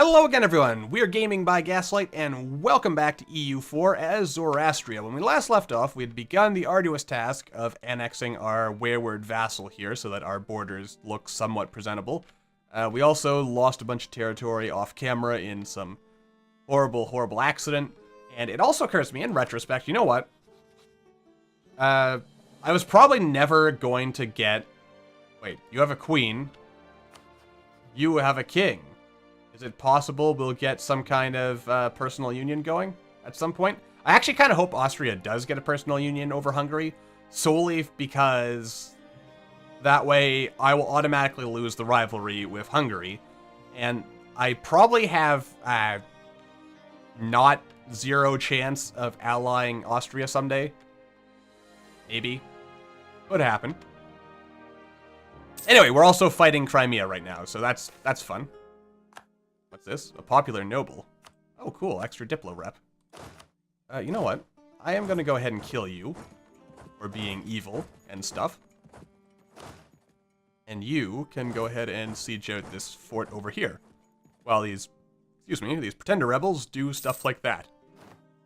Hello again, everyone. We are Gaming by Gaslight, and welcome back to EU4 as Zoroastria. When we last left off, we had begun the arduous task of annexing our wayward vassal here so that our borders look somewhat presentable. We also lost a bunch of territory off camera in some horrible accident, and it also occurs to me in retrospect, you know what? I was probably never going to get... Wait, you have a queen. You have a king. Is it possible we'll get some kind of personal union going at some point? I actually kind of hope Austria does get a personal union over Hungary, solely because that way I will automatically lose the rivalry with Hungary, and I probably have not zero chance of allying Austria someday. Maybe. Could happen. Anyway, we're also fighting Crimea right now, so that's fun. What's this? A popular noble. Oh, cool. Extra Diplo rep. You know what? I am going to go ahead and kill you for being evil and stuff. And you can go ahead and siege out this fort over here. While these pretender rebels do stuff like that.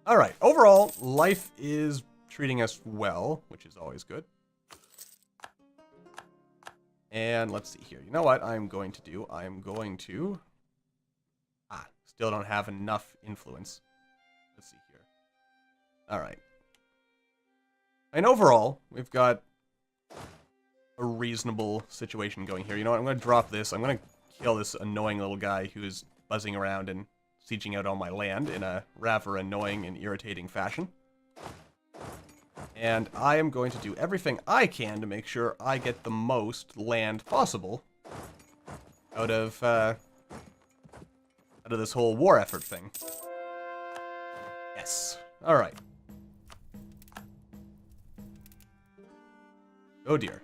Alright, overall, life is treating us well, which is always good. And let's see here. You know what I'm going to do? I am going to... Still don't have enough influence. Let's see here. Alright. And overall, we've got a reasonable situation going here. You know what? I'm going to drop this. I'm going to kill this annoying little guy who's buzzing around and sieging out all my land in a rather annoying and irritating fashion. And I am going to do everything I can to make sure I get the most land possible out of this whole war effort thing. Yes. Alright. Oh dear.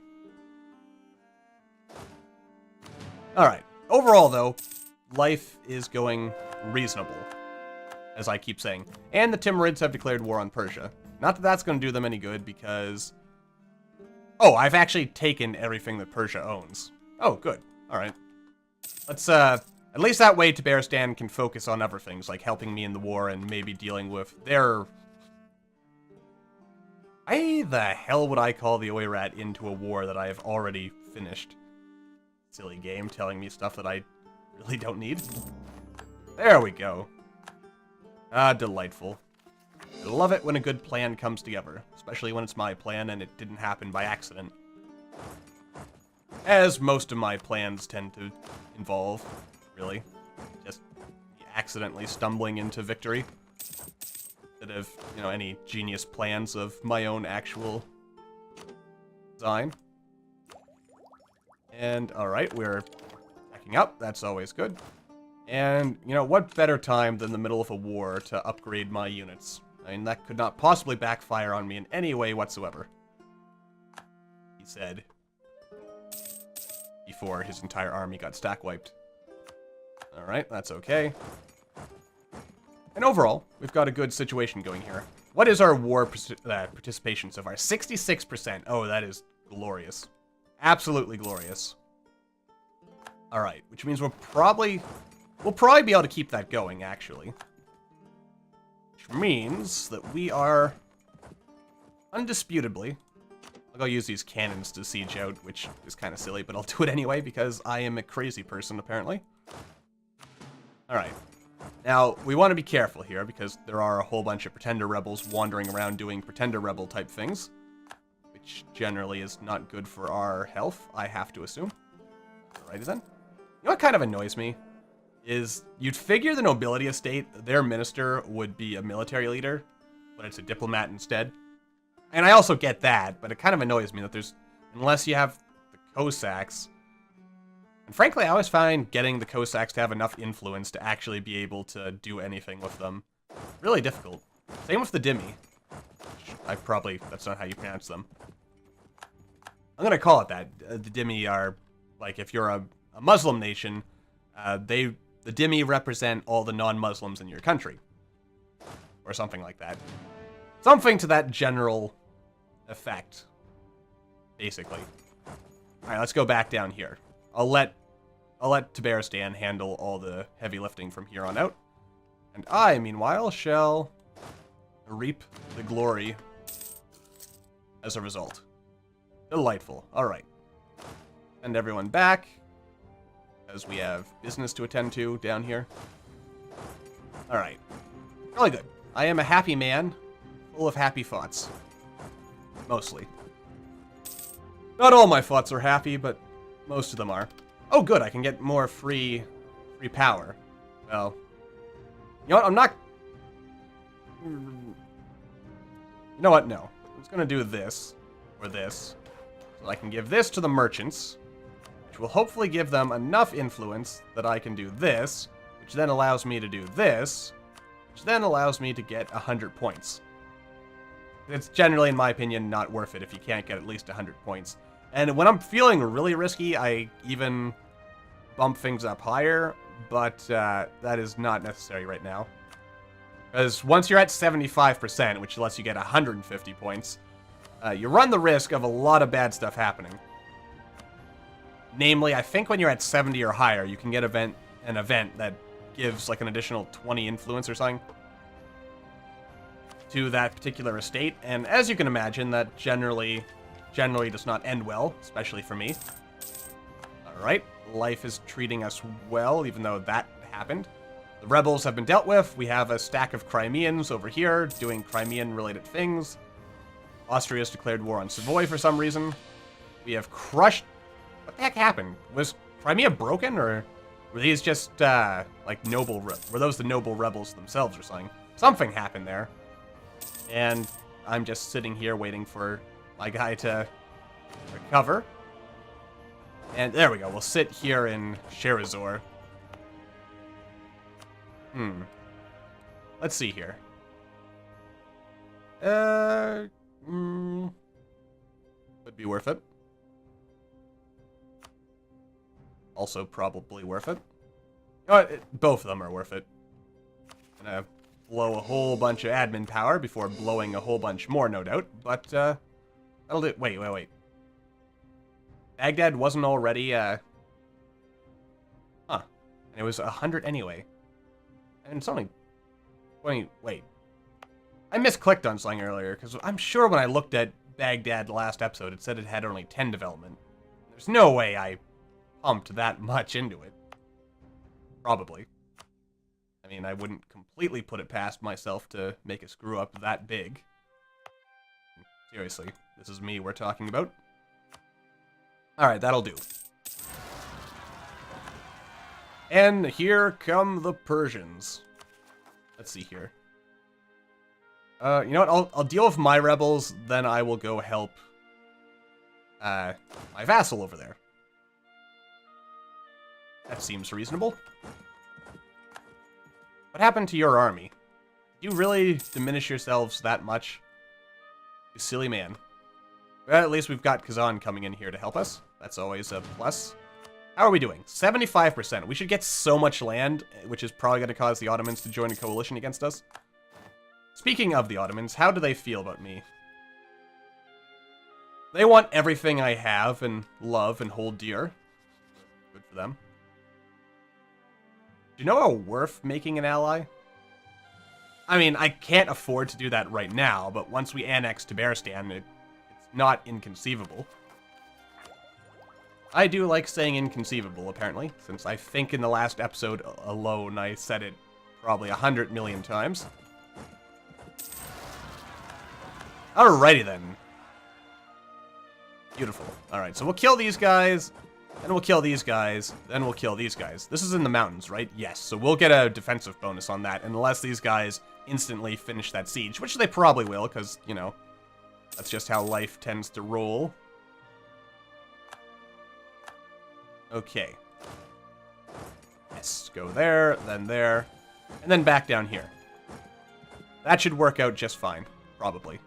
Alright. Overall, though, life is going reasonable, as I keep saying. And the Timurids have declared war on Persia. Not that that's going to do them any good, because... Oh, I've actually taken everything that Persia owns. Oh, good. Alright. Let's, at least that way Tabaristan can focus on other things, like helping me in the war and maybe dealing with their... Why the hell would I call the Oirat into a war that I have already finished? Silly game telling me stuff that I really don't need. There we go. Ah, delightful. I love it when a good plan comes together, especially when it's my plan and it didn't happen by accident. As most of my plans tend to involve. Really. Just accidentally stumbling into victory. Instead of, you know, any genius plans of my own actual design. And, alright, we're backing up. That's always good. And, you know, what better time than the middle of a war to upgrade my units? I mean, that could not possibly backfire on me in any way whatsoever. He said. Before his entire army got stack wiped. Alright, that's okay. And overall, we've got a good situation going here. What is our war participation so far? 66%. Oh, that is glorious. Absolutely glorious. Alright, which means we'll probably be able to keep that going, actually. Which means that we are undisputably... I'll go use these cannons to siege out, which is kind of silly, but I'll do it anyway because I am a crazy person, apparently. Alright. Now, we want to be careful here, because there are a whole bunch of pretender rebels wandering around doing pretender rebel type things. Which generally is not good for our health, I have to assume. Alrighty then. You know what kind of annoys me? Is, you'd figure the nobility estate, their minister would be a military leader, but it's a diplomat instead. And I also get that, but it kind of annoys me that there's, unless you have the Cossacks... And frankly, I always find getting the Cossacks to have enough influence to actually be able to do anything with them really difficult. Same with the Dhimmi. That's not how you pronounce them. I'm gonna call it that. The Dhimmi are, like, if you're a Muslim nation, the Dhimmi represent all the non-Muslims in your country. Or something like that. Something to that general effect, basically. Alright, let's go back down here. I'll let I'll let Tabaristan handle all the heavy lifting from here on out. And I, meanwhile, shall reap the glory as a result. Delightful. Alright. Send everyone back, as we have business to attend to down here. Alright. Really good. I am a happy man, full of happy thoughts. Mostly. Not all my thoughts are happy, but most of them are. Oh, good, I can get more free power. Well, you know what, I'm not... You know what, no. I'm just gonna do this, or this, so I can give this to the merchants, which will hopefully give them enough influence that I can do this, which then allows me to do this, which then allows me to get 100 points. It's generally, in my opinion, not worth it if you can't get at least 100 points. And when I'm feeling really risky, I even bump things up higher, but that is not necessary right now. Because once you're at 75%, which lets you get 150 points, you run the risk of a lot of bad stuff happening. Namely, I think when you're at 70 or higher, you can get an event that gives like an additional 20 influence or something to that particular estate. And as you can imagine, that generally does not end well, especially for me. Alright, life is treating us well, even though that happened. The rebels have been dealt with. We have a stack of Crimeans over here doing Crimean-related things. Austria has declared war on Savoy for some reason. We have crushed... What the heck happened? Was Crimea broken, or were these just, like, noble... Were those the noble rebels themselves or something? Something happened there. And I'm just sitting here waiting for my guy to recover. And there we go. We'll sit here in Sherazor. Let's see here. Would be worth it. Also probably worth it. You know what? Both of them are worth it. Gonna blow a whole bunch of admin power before blowing a whole bunch more, no doubt. But, that'll do. Wait. Baghdad wasn't already, Huh. And it was 100 anyway. And it's only 20... Wait. I misclicked on something earlier, because I'm sure when I looked at Baghdad the last episode, it said it had only 10 development. There's no way I pumped that much into it. Probably. I mean, I wouldn't completely put it past myself to make a screw-up that big. Seriously, this is me we're talking about. Alright, that'll do. And here come the Persians. Let's see here. You know what? I'll deal with my rebels, then I will go help my vassal over there. That seems reasonable. What happened to your army? Did you really diminish yourselves that much? You silly man. Well, at least we've got Kazan coming in here to help us. That's always a plus. How are we doing? 75%. We should get so much land, which is probably going to cause the Ottomans to join a coalition against us. Speaking of the Ottomans, how do they feel about me? They want everything I have and love and hold dear. Good for them. Do you know how worth making an ally? I mean, I can't afford to do that right now, but once we annex Tabaristan, it's not inconceivable. I do like saying inconceivable, apparently, since I think in the last episode alone I said it probably 100 million times. Alrighty then. Beautiful. Alright, so we'll kill these guys, then we'll kill these guys, then we'll kill these guys. This is in the mountains, right? Yes, so we'll get a defensive bonus on that, unless these guys instantly finish that siege, which they probably will, because, you know, that's just how life tends to roll. Okay. Yes, go there, and then back down here. That should work out just fine, probably.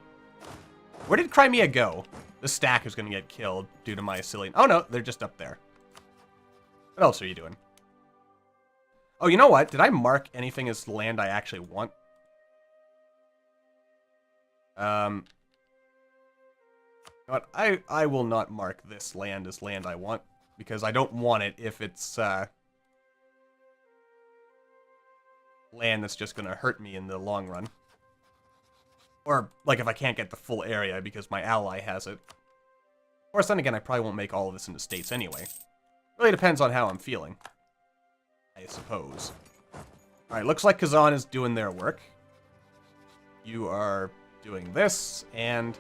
Where did Crimea go? The stack is going to get killed due to my silly... Oh no, they're just up there. What else are you doing? Oh, you know what? Did I mark anything as land I actually want? You know what? I will not mark this land as land I want. because I don't want it if it's land that's just going to hurt me in the long run. Or, like, if I can't get the full area because my ally has it. Of course, then again, I probably won't make all of this into states anyway. Really depends on how I'm feeling, I suppose. Alright, looks like Kazan is doing their work. You are doing this, and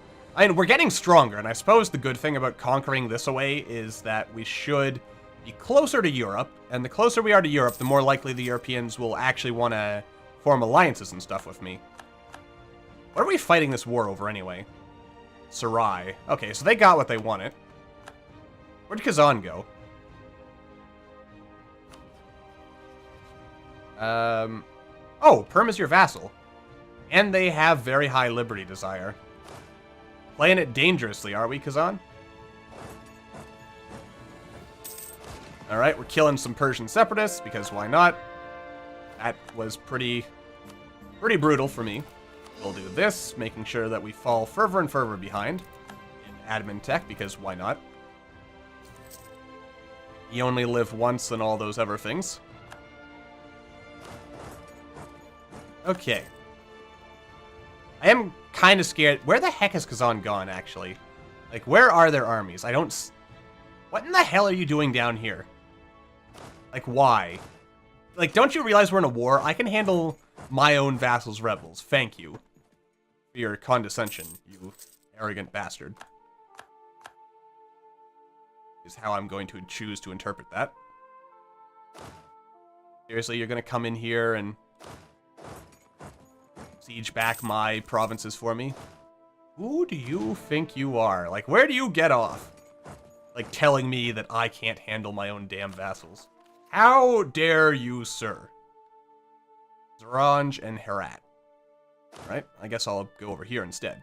we're getting stronger, and I suppose the good thing about conquering this away is that we should be closer to Europe, and the closer we are to Europe, the more likely the Europeans will actually want to form alliances and stuff with me. What are we fighting this war over anyway? Sarai. Okay, so they got what they wanted. Where'd Kazan go? Oh, Perm is your vassal. And they have very high liberty desire. Playing it dangerously, are we, Kazan? Alright, we're killing some Persian separatists, because why not? That was pretty brutal for me. We'll do this, making sure that we fall further and further behind in admin tech, because why not? You only live once and all those other things. Okay. I am kind of scared. Where the heck has Kazan gone, actually? Like, where are their armies? I don't... What in the hell are you doing down here? Like, why? Like, don't you realize we're in a war? I can handle my own vassals' rebels. Thank you for your condescension, you arrogant bastard. Is how I'm going to choose to interpret that. Seriously, you're going to come in here and siege back my provinces for me? Who do you think you are? Like, where do you get off? Like, telling me that I can't handle my own damn vassals. How dare you, sir? Zaranj and Herat. Right? I guess I'll go over here instead.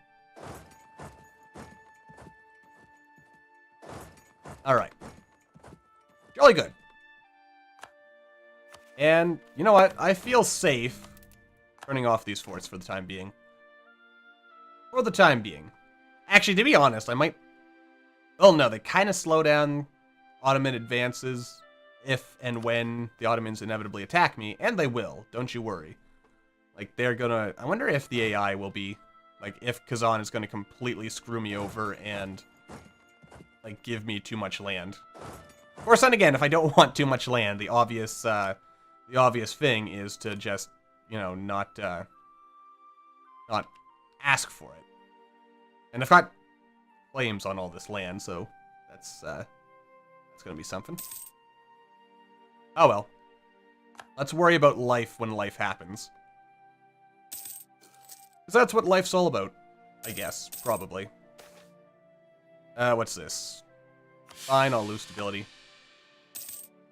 Alright. Jolly good. And, you know what? I feel safe turning off these forts for the time being. For the time being. Actually, to be honest, I might... Well, no, they kind of slow down Ottoman advances if and when the Ottomans inevitably attack me, and they will, don't you worry. Like, they're gonna... I wonder if the AI will be... Like, if Kazan is gonna completely screw me over and, like, give me too much land. Of course, then again, if I don't want too much land, the obvious thing is to just, you know, not ask for it. And I've got claims on all this land, so that's gonna be something. Oh well. Let's worry about life when life happens. Because that's what life's all about, I guess, probably. What's this? Fine, I'll lose stability.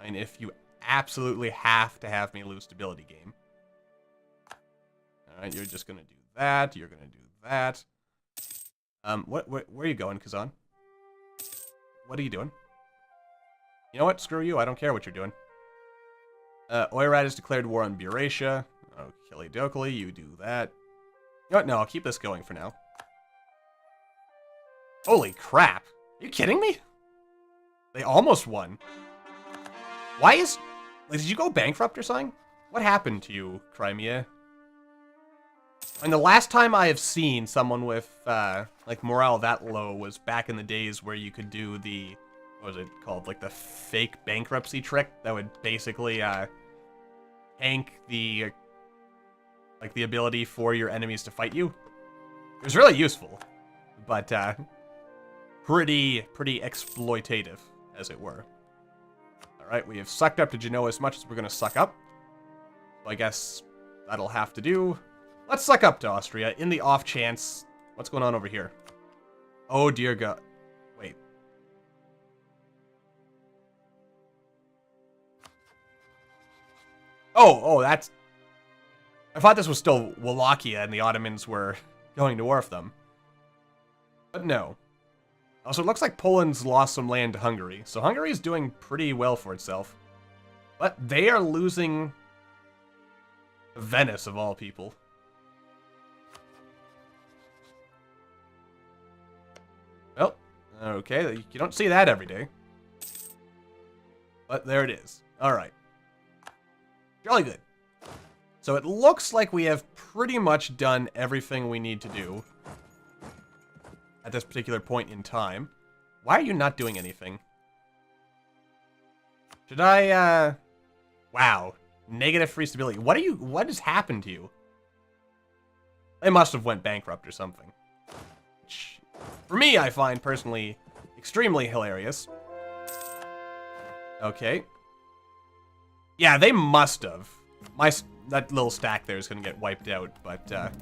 And if you absolutely have to have me lose stability, game. Alright, you're just gonna do that, you're gonna do that. Where are you going, Kazan? What are you doing? You know what? Screw you, I don't care what you're doing. Oirat has declared war on Buryatia. Okie dokie, you do that. You know what? No, I'll keep this going for now. Holy crap. Are you kidding me? They almost won. Why is... Like, did you go bankrupt or something? What happened to you, Crimea? And the last time I have seen someone with, like, morale that low was back in the days where you could do the... What was it called? Like, the fake bankruptcy trick that would basically, tank the... like, the ability for your enemies to fight you. It was really useful. But, pretty exploitative, as it were. Alright, we have sucked up to Genoa as much as we're going to suck up. So I guess that'll have to do. Let's suck up to Austria in the off chance. What's going on over here? Oh, dear God. Wait. Oh, that's... I thought this was still Wallachia and the Ottomans were going to war with them. But no. Also, it looks like Poland's lost some land to Hungary, so Hungary's doing pretty well for itself. But they are losing Venice, of all people. Well, okay, you don't see that every day. But there it is. Alright. Jolly good. So it looks like we have pretty much done everything we need to do at this particular point in time. Why are you not doing anything? Should I, wow. Negative free stability. What has happened to you? They must have went bankrupt or something. Which, for me, I find personally extremely hilarious. Okay. Yeah, they must have. That little stack there is going to get wiped out, but,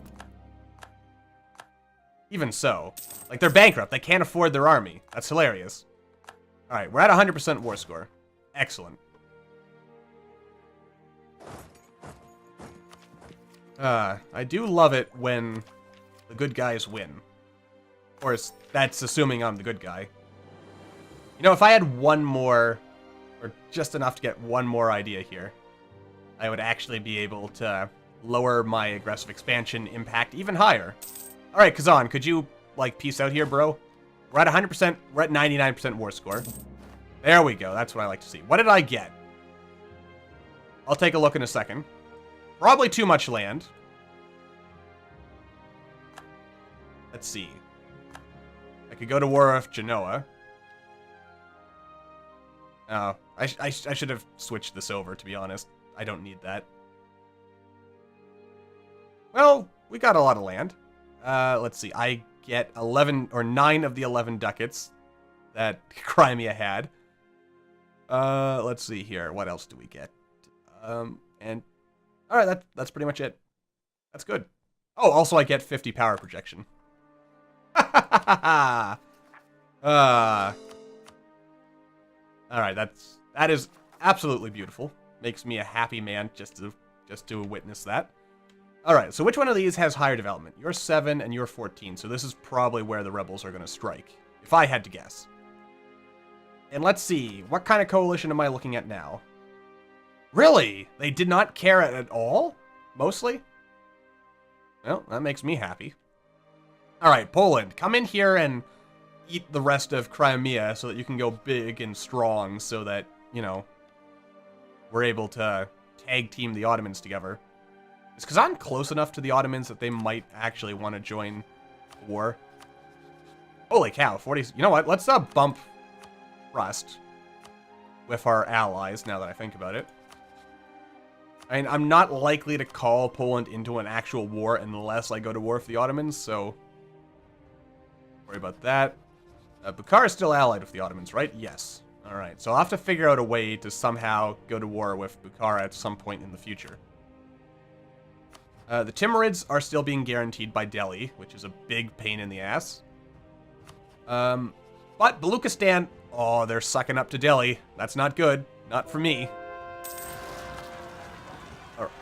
even so. Like, they're bankrupt. They can't afford their army. That's hilarious. Alright, we're at 100% war score. Excellent. I do love it when the good guys win. Of course, that's assuming I'm the good guy. You know, if I had one more, or just enough to get one more idea here, I would actually be able to lower my aggressive expansion impact even higher. Alright, Kazan, could you, like, peace out here, bro? We're at 100%, we're at 99% war score. There we go, that's what I like to see. What did I get? I'll take a look in a second. Probably too much land. Let's see. I could go to war with Genoa. Oh, I should have switched this over, to be honest. I don't need that. Well, we got a lot of land. Let's see. I get 11 or 9 of the 11 ducats that Crimea had. Let's see here. What else do we get? And all right, that's pretty much it. That's good. Oh, also I get 50 power projection. All right, that is absolutely beautiful. Makes me a happy man just to witness that. All right, so which one of these has higher development? You're 7 and you're 14, so this is probably where the rebels are going to strike, if I had to guess. And let's see, what kind of coalition am I looking at now? Really? They did not care at all? Mostly? Well, that makes me happy. Alright, Poland, come in here and eat the rest of Crimea so that you can go big and strong so that, you know, we're able to tag team the Ottomans together. Is Kazan close enough to the Ottomans that they might actually want to join the war? Holy cow, 40... You know what, let's bump trust with our allies now that I think about it. I mean, I'm not likely to call Poland into an actual war unless I go to war with the Ottomans, so... Worry about that. Bukhara is still allied with the Ottomans, right? Yes. Alright, so I'll have to figure out a way to somehow go to war with Bukhara at some point in the future. The Timurids are still being guaranteed by Delhi, which is a big pain in the ass. But Baluchistan... Oh, they're sucking up to Delhi. That's not good. Not for me.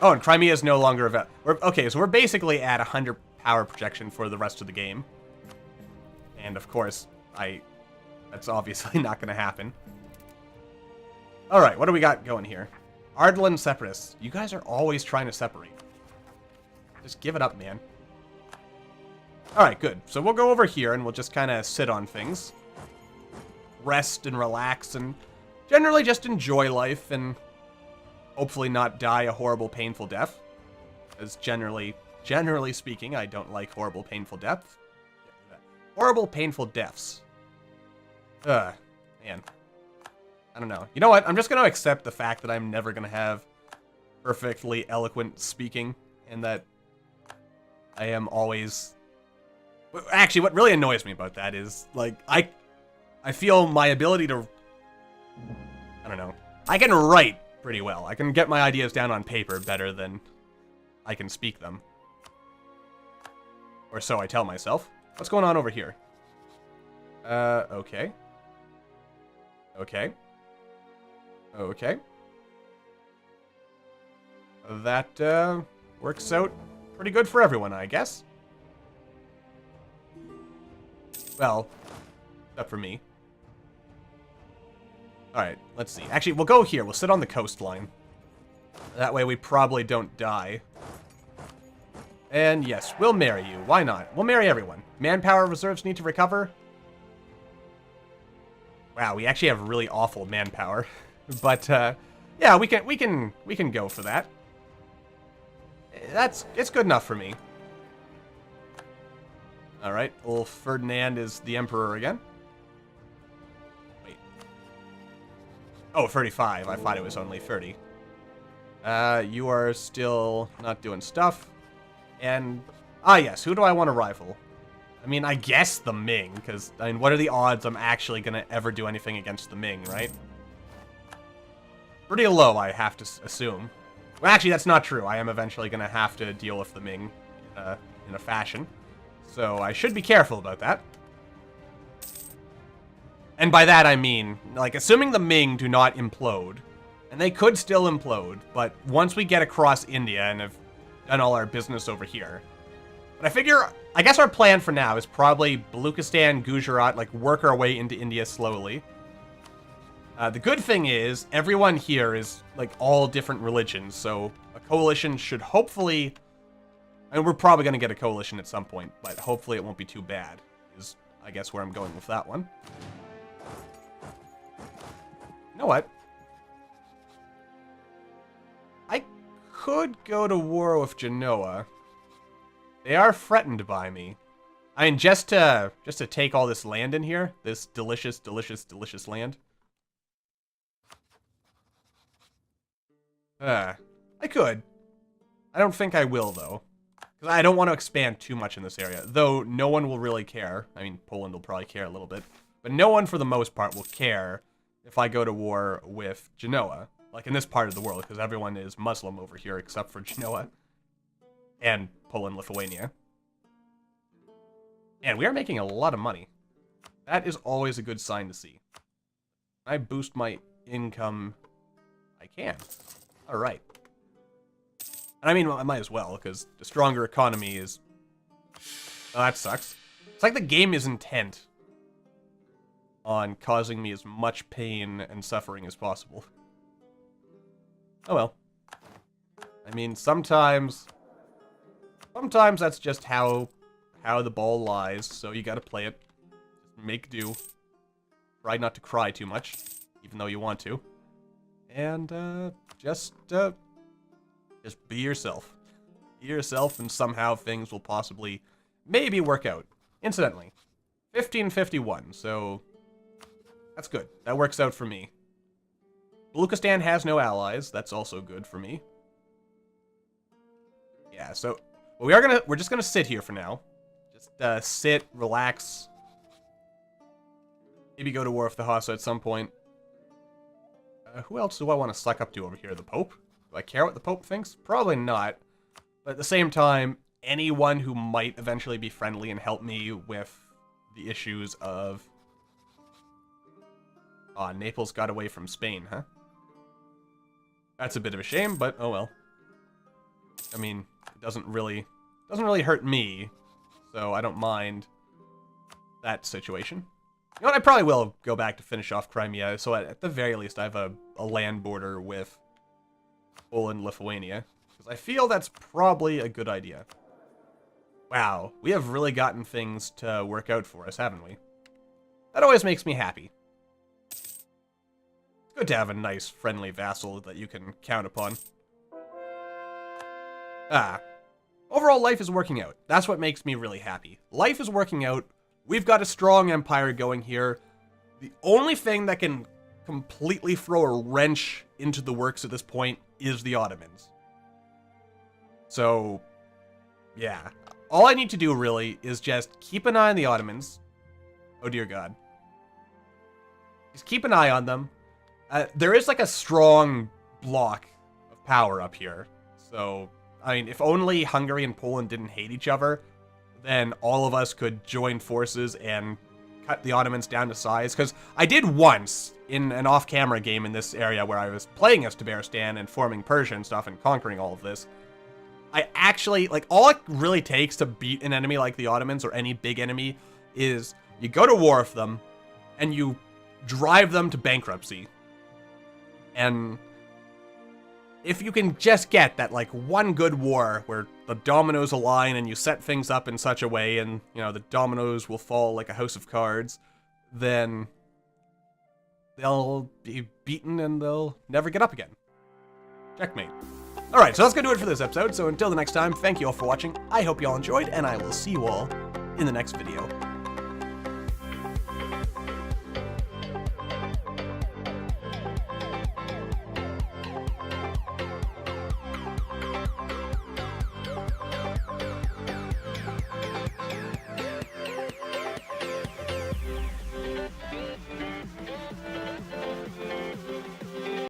Oh, and Crimea is no longer a... Okay, so we're basically at 100 power projection for the rest of the game. And, of course, that's obviously not going to happen. Alright, what do we got going here? Ardalan Separatists. You guys are always trying to separate. Just give it up, man. Alright, good. So we'll go over here and we'll just kind of sit on things. Rest and relax and generally just enjoy life and hopefully not die a horrible, painful death. As generally speaking, I don't like horrible, painful death. Horrible, painful deaths. Man. I don't know. You know what? I'm just going to accept the fact that I'm never going to have perfectly eloquent speaking and that I am always... Actually, what really annoys me about that is, like, I feel my ability to... I don't know. I can write pretty well. I can get my ideas down on paper better than I can speak them. Or so I tell myself. What's going on over here? Okay. Okay. Okay. That, works out pretty good for everyone, I guess. Well, except for me. Alright, let's see. Actually, we'll go here. We'll sit on the coastline. That way we probably don't die. And yes, we'll marry you. Why not? We'll marry everyone. Manpower reserves need to recover. Wow, we actually have really awful manpower. But yeah, we can go for that. It's good enough for me. All right, old Ferdinand is the emperor again. Wait. Oh, 35. I thought it was only 30. You are still not doing stuff. And yes, who do I want to rival? I mean, I guess the Ming, because, I mean, what are the odds I'm actually going to ever do anything against the Ming, right? Pretty low, I have to assume. Well, actually, that's not true. I am eventually going to have to deal with the Ming in a fashion. So I should be careful about that. And by that, I mean, like, assuming the Ming do not implode, and they could still implode, but once we get across India and have done all our business over here, but I guess our plan for now is probably Baluchistan, Gujarat, like, work our way into India slowly. The good thing is, everyone here is, like, all different religions, so a coalition should hopefully... And we're probably going to get a coalition at some point, but hopefully it won't be too bad, is, I guess, where I'm going with that one. You know what? I could go to war with Genoa. They are threatened by me. I mean, just to take all this land in here, this delicious, delicious, delicious land. I could. I don't think I will, though. Because I don't want to expand too much in this area. Though, no one will really care. I mean, Poland will probably care a little bit. But no one, for the most part, will care if I go to war with Genoa. Like, in this part of the world, because everyone is Muslim over here, except for Genoa. And Poland, Lithuania. And we are making a lot of money. That is always a good sign to see. I boost my income. I can. Alright. And I mean, I might as well, because the stronger economy is... Oh, that sucks. It's like the game is intent on causing me as much pain and suffering as possible. Oh well. I mean, sometimes that's just how the ball lies, so you gotta play it. Just make do. Try not to cry too much, even though you want to. And, just be yourself. Be yourself, and somehow things will possibly, maybe work out. Incidentally, 1551, so that's good. That works out for me. Baluchistan has no allies. That's also good for me. Yeah, so we're just gonna sit here for now. Just sit, relax. Maybe go to war with the Hausa at some point. Who else do I want to suck up to over here? The Pope? Do I care what the Pope thinks? Probably not. But at the same time, anyone who might eventually be friendly and help me with the issues of... Naples got away from Spain, huh? That's a bit of a shame, but oh well. I mean, it doesn't really hurt me, so I don't mind that situation. You know what, I probably will go back to finish off Crimea, so at the very least I have a land border with Poland, Lithuania, because I feel that's probably a good idea. Wow, we have really gotten things to work out for us, haven't we? That always makes me happy. It's good to have a nice, friendly vassal that you can count upon. Overall, life is working out. That's what makes me really happy. Life is working out. We've got a strong empire going here. The only thing that can completely throw a wrench into the works at this point is the Ottomans. So, yeah. All I need to do, really, is just keep an eye on the Ottomans. Oh, dear God. Just keep an eye on them. There is, like, a strong block of power up here. So, I mean, if only Hungary and Poland didn't hate each other, then all of us could join forces and cut the Ottomans down to size. Because I did once, in an off-camera game in this area where I was playing as Tabaristan and forming Persia and stuff and conquering all of this, I actually, like, all it really takes to beat an enemy like the Ottomans or any big enemy is you go to war with them and you drive them to bankruptcy. And if you can just get that, like, one good war where the dominoes align and you set things up in such a way and, you know, the dominoes will fall like a house of cards, then they'll be beaten and they'll never get up again. Checkmate. Alright, so that's going to do it for this episode. So until the next time, thank you all for watching. I hope you all enjoyed, and I will see you all in the next video.